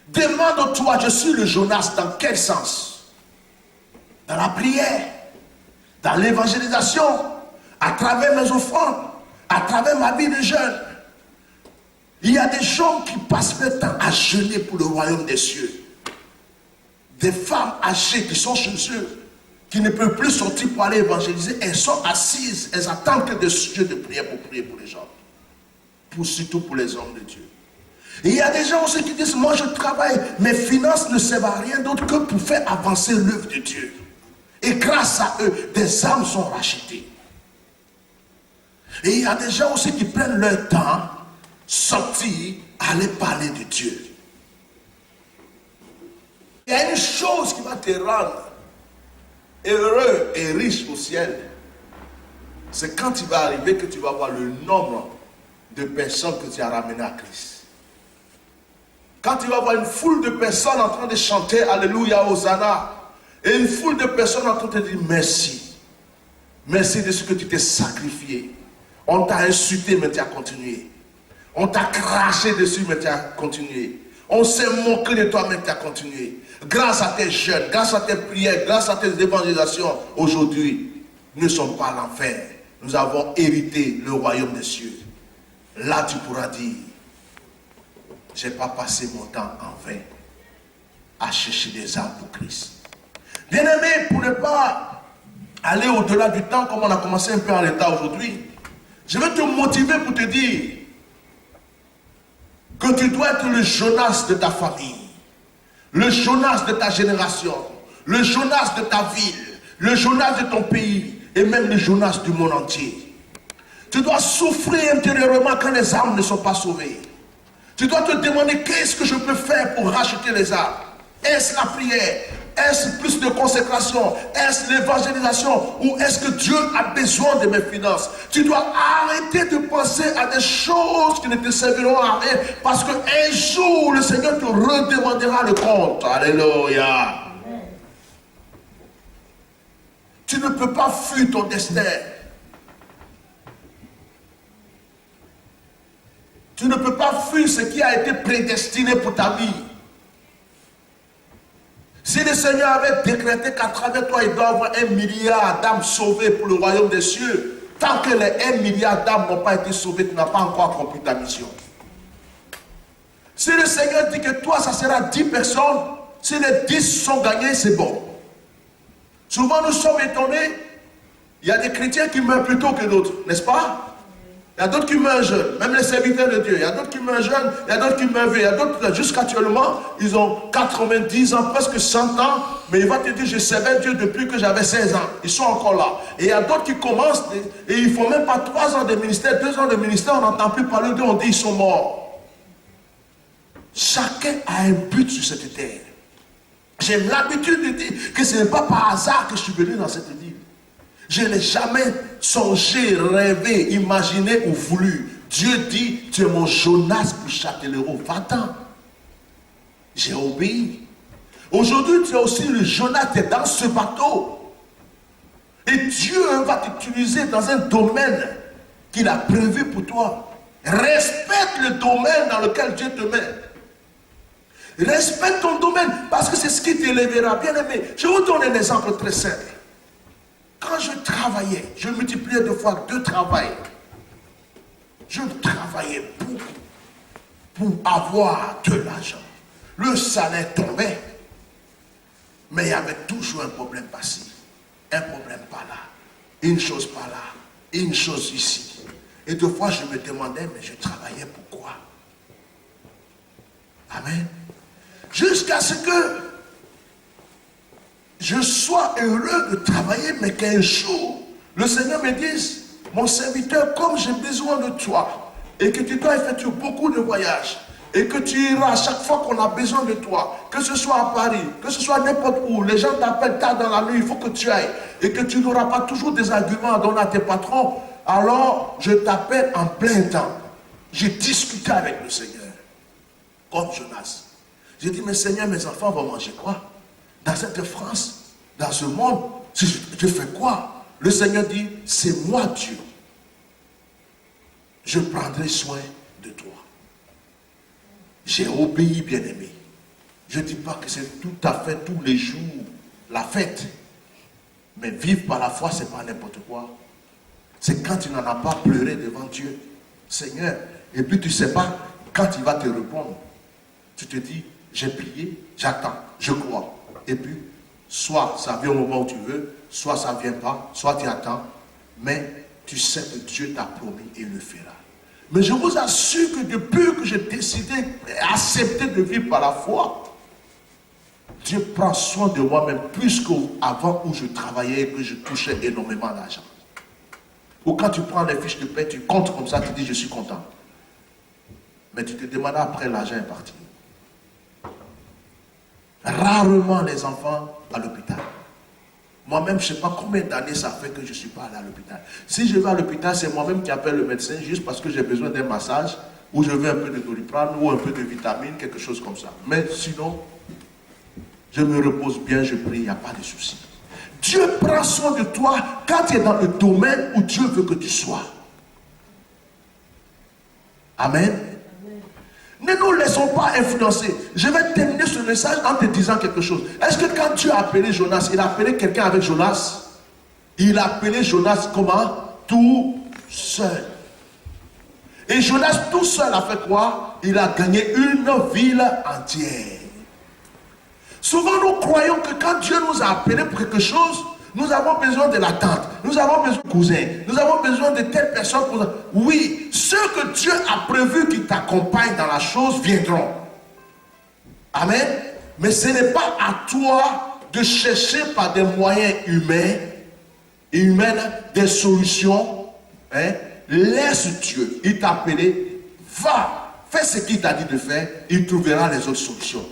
demande-toi, je suis le Jonas, dans quel sens? Dans la prière, dans l'évangélisation, à travers mes offrandes, à travers ma vie de jeûne. Il y a des gens qui passent le temps à jeûner pour le royaume des cieux. Des femmes âgées qui sont chez eux, qui ne peuvent plus sortir pour aller évangéliser, elles sont assises, elles attendent que des sujets de prière pour prier pour les gens. Surtout pour les hommes de Dieu. Et il y a des gens aussi qui disent, moi je travaille, mes finances ne servent à rien d'autre que pour faire avancer l'œuvre de Dieu. Et grâce à eux, des âmes sont rachetées. Et il y a des gens aussi qui prennent leur temps, sortir, aller parler de Dieu. Il y a une chose qui va te rendre heureux et riche au ciel. C'est quand il va arriver que tu vas voir le nombre de personnes que tu as ramenées à Christ. Quand tu vas voir une foule de personnes en train de chanter Alléluia, Hosanna, et une foule de personnes en train de dire merci. Merci de ce que tu t'es sacrifié. On t'a insulté, mais tu as continué. On t'a craché dessus, mais tu as continué. On s'est moqué de toi, mais tu as continué. Grâce à tes jeûnes, grâce à tes prières, grâce à tes évangélisations, aujourd'hui, nous ne sommes pas à l'enfer. Nous avons hérité le royaume des cieux. Là, tu pourras dire, je n'ai pas passé mon temps en vain à chercher des âmes pour Christ. Bien-aimé, pour ne pas aller au-delà du temps, comme on a commencé un peu en l'état aujourd'hui, je vais te motiver pour te dire que tu dois être le Jonas de ta famille, le Jonas de ta génération, le Jonas de ta ville, le Jonas de ton pays et même le Jonas du monde entier. Tu dois souffrir intérieurement quand les âmes ne sont pas sauvées. Tu dois te demander qu'est-ce que je peux faire pour racheter les âmes. Est-ce la prière? Est-ce plus de consécration? Est-ce l'évangélisation? Ou est-ce que Dieu a besoin de mes finances? Tu dois arrêter de penser à des choses qui ne te serviront à rien, parce qu'un jour le Seigneur te redemandera le compte. Alléluia. Tu ne peux pas fuir ton destin. Tu ne peux pas fuir ce qui a été prédestiné pour ta vie. Si le Seigneur avait décrété qu'à travers toi, il doit y avoir 1 milliard d'âmes sauvées pour le royaume des cieux, tant que les 1 milliard d'âmes n'ont pas été sauvées, tu n'as pas encore accompli ta mission. Si le Seigneur dit que toi, ça sera 10 personnes, si les 10 sont gagnés, c'est bon. Souvent, nous sommes étonnés. Il y a des chrétiens qui meurent plus tôt que d'autres, n'est-ce pas? Il y a d'autres qui meurent jeunes, même les serviteurs de Dieu. Il y a d'autres qui meurent jeunes, il y a d'autres qui meurent vieux. Il y a d'autres, jusqu'actuellement, ils ont 90 ans, presque 100 ans. Mais il va te dire, je servais Dieu depuis que j'avais 16 ans. Ils sont encore là. Et il y a d'autres qui commencent, et ils ne font même pas 3 ans de ministère, 2 ans de ministère, on n'entend plus parler d'eux, on dit ils sont morts. Chacun a un but sur cette terre. J'ai l'habitude de dire que ce n'est pas par hasard que je suis venu dans cette ville. Je n'ai jamais songé, rêvé, imaginé ou voulu. Dieu dit, tu es mon Jonas pour Châtellerault, va-t'en. J'ai obéi. Aujourd'hui, tu es aussi le Jonas, tu es dans ce bateau. Et Dieu va t'utiliser dans un domaine qu'il a prévu pour toi. Respecte le domaine dans lequel Dieu te met. Respecte ton domaine, parce que c'est ce qui t'élèvera. Bien aimé, je vous donne un exemple très simple. Quand je travaillais, je multipliais 2 fois 2 travails. Je travaillais beaucoup pour avoir de l'argent. Le salaire tombait, mais il y avait toujours un problème par-ci, un problème par-là, une chose par-là, une chose ici. Et 2 fois, je me demandais, mais je travaillais pourquoi? Amen. Jusqu'à ce que je sois heureux de travailler, mais qu'un jour, le Seigneur me dise, mon serviteur, comme j'ai besoin de toi, et que tu dois effectuer beaucoup de voyages, et que tu iras chaque fois qu'on a besoin de toi, que ce soit à Paris, que ce soit n'importe où, les gens t'appellent tard dans la nuit, il faut que tu ailles, et que tu n'auras pas toujours des arguments à donner à tes patrons, alors je t'appelle en plein temps. J'ai discuté avec le Seigneur, comme Jonas. J'ai dit, mais Seigneur, mes enfants vont manger quoi? Dans cette France, dans ce monde, je fais quoi? Le Seigneur dit, c'est moi Dieu. Je prendrai soin de toi. J'ai obéi, bien-aimé. Je ne dis pas que c'est tout à fait tous les jours la fête. Mais vivre par la foi, ce n'est pas n'importe quoi. C'est quand tu n'en as pas pleuré devant Dieu. Seigneur, et puis tu ne sais pas quand il va te répondre. Tu te dis, j'ai prié, j'attends, je crois. Et puis, soit ça vient au moment où tu veux, soit ça ne vient pas, soit tu attends. Mais tu sais que Dieu t'a promis et il le fera. Mais je vous assure que depuis que j'ai décidé d'accepter de vivre par la foi, Dieu prend soin de moi-même plus qu'avant où je travaillais et que je touchais énormément d'argent. Ou quand tu prends les fiches de paie, tu comptes comme ça, tu dis je suis content. Mais tu te demandes après l'argent est parti. Rarement les enfants à l'hôpital. Moi-même, je ne sais pas combien d'années ça fait que je ne suis pas allé à l'hôpital. Si je vais à l'hôpital, c'est moi-même qui appelle le médecin juste parce que j'ai besoin d'un massage ou je veux un peu de Doliprane ou un peu de vitamine, quelque chose comme ça. Mais sinon, je me repose bien, je prie, il n'y a pas de souci. Dieu prend soin de toi quand tu es dans le domaine où Dieu veut que tu sois. Amen. Ne nous laissons pas influencer. Je vais terminer ce message en te disant quelque chose. Est-ce que quand Dieu a appelé Jonas, il a appelé quelqu'un avec Jonas? Il a appelé Jonas comment? Tout seul. Et Jonas tout seul a fait quoi? Il a gagné une ville entière. Souvent nous croyons que quand Dieu nous a appelés pour quelque chose, nous avons besoin de la tante, nous avons besoin de cousin, nous avons besoin de telle personne. Oui, ceux que Dieu a prévu qui t'accompagnent dans la chose viendront. Amen. Mais ce n'est pas à toi de chercher par des moyens humains et humaines des solutions. Hein? Laisse Dieu, il t'a appelé, va, fais ce qu'il t'a dit de faire, il trouvera les autres solutions.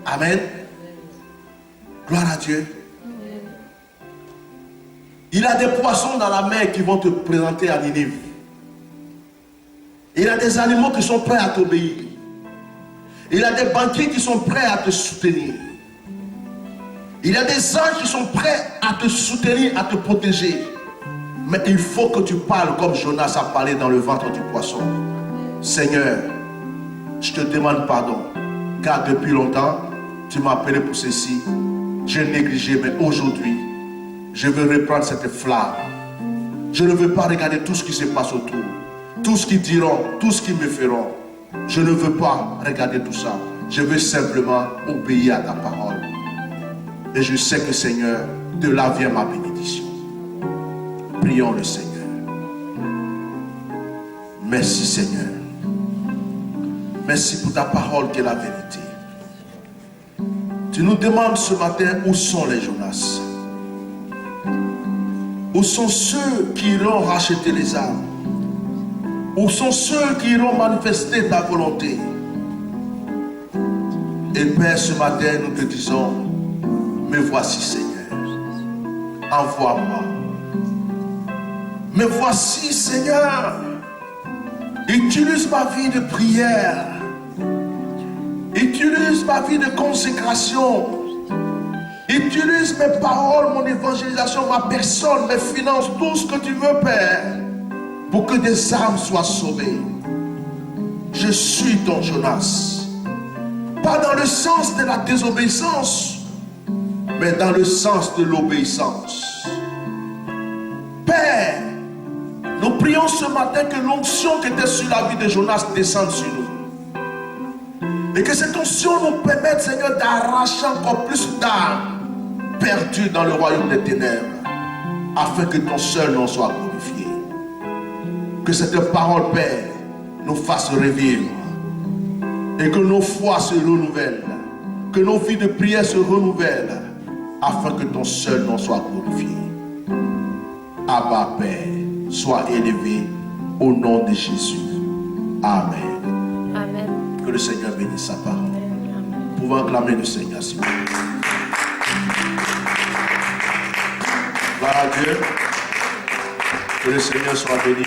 Amen. Gloire à Dieu. Il y a des poissons dans la mer qui vont te présenter à Ninive. Il y a des animaux qui sont prêts à t'obéir. Il y a des banquiers qui sont prêts à te soutenir. Il y a des anges qui sont prêts à te soutenir, à te protéger. Mais il faut que tu parles comme Jonas a parlé dans le ventre du poisson. Seigneur, je te demande pardon, car depuis longtemps, tu m'as appelé pour ceci. J'ai négligé, mais aujourd'hui, je veux reprendre cette flamme. Je ne veux pas regarder tout ce qui se passe autour. Tout ce qu'ils diront, tout ce qu'ils me feront. Je ne veux pas regarder tout ça. Je veux simplement obéir à ta parole. Et je sais que Seigneur, de là vient ma bénédiction. Prions le Seigneur. Merci Seigneur. Merci pour ta parole qui est la vérité. Tu nous demandes ce matin où sont les Jonas? Où sont ceux qui iront racheter les âmes? Où sont ceux qui iront manifester ta volonté? Et Père, ce matin, nous te disons, me voici Seigneur, envoie-moi. Me voici Seigneur, utilise ma vie de prière, utilise ma vie de consécration, utilise mes paroles, mon évangélisation, ma personne, mes finances, tout ce que tu veux, Père, pour que des âmes soient sauvées. Je suis ton Jonas, pas dans le sens de la désobéissance, mais dans le sens de l'obéissance. Père, nous prions ce matin que l'onction qui était sur la vie de Jonas descende sur nous. Et que cette onction nous permette, Seigneur, d'arracher encore plus d'âmes perdues dans le royaume des ténèbres, afin que ton seul nom soit glorifié. Que cette parole, Père, nous fasse revivre. Et que nos foi se renouvellent. Que nos vies de prière se renouvellent, afin que ton seul nom soit glorifié. Abba, Père, sois élevé au nom de Jésus. Amen. Que le Seigneur bénisse sa parole. Vous pouvez acclamer le Seigneur, s'il vous plaît. Gloire à Dieu. Que le Seigneur soit béni.